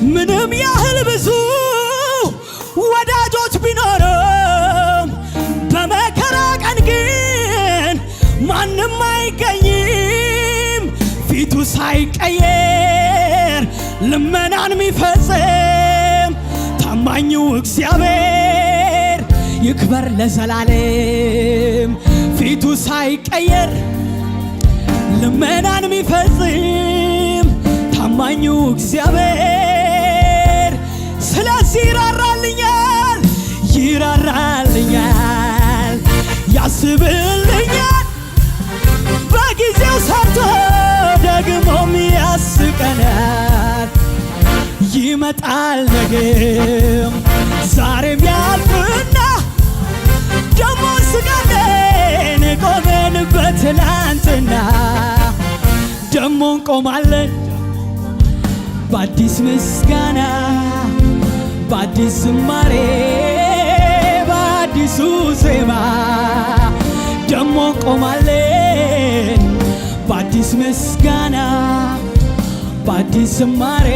ምንም ያህል ብዙ ወዳጆች ቢኖርም በመከራ ቀን ግን ማንም አይገኝም። ፊቱ ሳይቀየር ልመናን ሚፈጽም ታማኙ እግዚአብሔር ይክበር ለዘላለም። ፊቱ ሳይቀየር ልመናን ሚፈጽም ታማኙ እግዚአብሔር ስለዚህ ይራራልኛል ይራራልኛል ያስብልኛል በጊዜው ሰርቶ ደግሞም ያስቀናል። ይመጣል ነገም ዛሬም ያልፍና ደሞ ስጋለን ቆመን በትላንትና ደሞ እንቆማለን በአዲስ ምስጋና በአዲስ ዝማሬ በአዲሱ ዜማ ደሞ እንቆማለን በአዲስ ምስጋና በአዲስ ዝማሬ